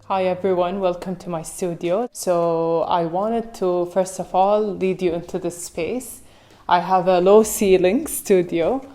Hi everyone, welcome to my studio. So I wanted to first of all lead you into this space. I have a low ceiling studio,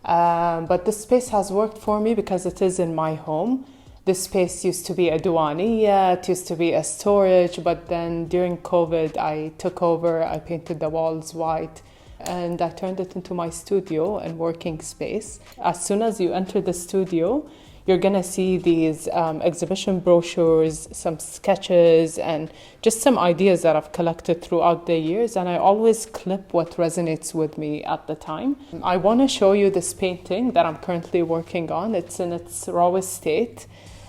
but this space has worked for me because it is in my home. This space used to be a duwaniya, it used to be a storage, but then during COVID I took over, I painted the walls white, and I turned it into my studio and working space. As soon as you enter the studio, you're gonna see these exhibition brochures, some sketches, and just some ideas that I've collected throughout the years, and I always clip what resonates with me at the time. I wanna show you this painting that I'm currently working on. It's in its rawest state,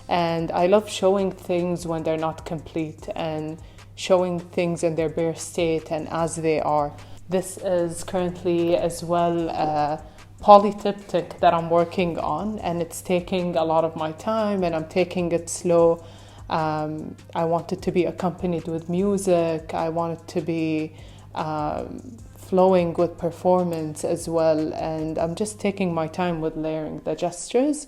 and I love showing things when they're not complete and showing things in their bare state and as they are. This is currently as well polytyptic that I'm working on, and it's taking a lot of my time and I'm taking it slow. I want it to be accompanied with music. I want it to be flowing with performance as well, and I'm just taking my time with layering the gestures.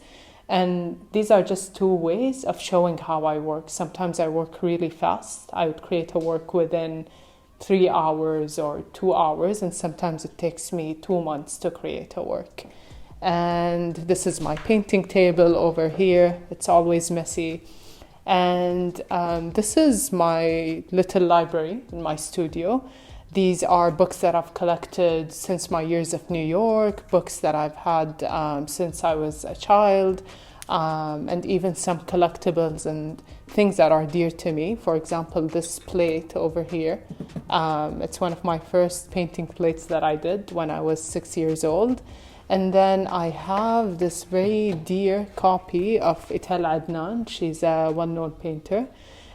And these are just two ways of showing how I work. Sometimes I work really fast. I would create a work within 3 hours or 2 hours, and sometimes it takes me 2 months to create a work. And this is my painting table over here. It's always messy. And this is my little library in my studio. These are books that I've collected since my years of New York, books that I've had since I was a child, and even some collectibles and things that are dear to me. For example, this plate over here. It's one of my first painting plates that I did when I was 6 years old. And then I have this very dear copy of Ital Adnan. She's a well-known painter.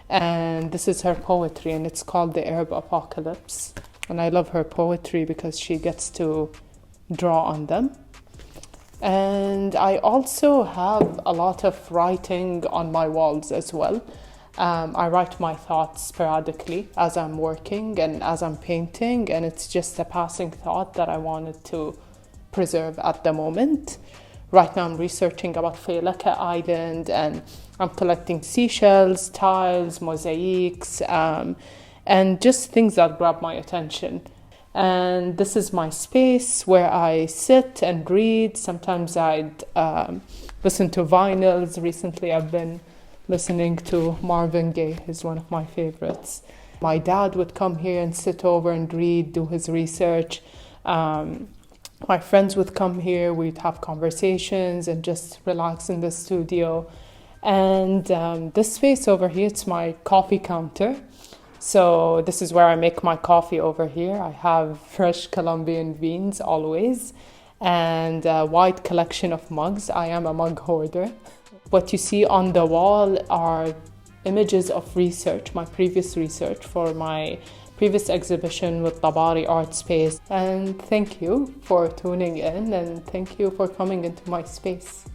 And this is her poetry, and it's called The Arab Apocalypse. And I love her poetry because she gets to draw on them. And I also have a lot of writing on my walls as well. I write my thoughts sporadically as I'm working and as I'm painting, and it's just a passing thought that I wanted to preserve at the moment. Right now I'm researching about Khaleejesque Island, and I'm collecting seashells, tiles, mosaics, and just things that grab my attention. And this is my space where I sit and read. Sometimes I'd listen to vinyls. Recently I've been listening to Marvin Gaye. He's one of my favorites. My dad would come here and sit over and read, do his research. My friends would come here, we'd have conversations and just relax in the studio. And this space over here, it's my coffee counter. So this is where I make my coffee over here. I have fresh Colombian beans always, and a wide collection of mugs. I am a mug hoarder. What you see on the wall are images of research, my previous research for my previous exhibition with Tabari Art Space. And thank you for tuning in, and thank you for coming into my space.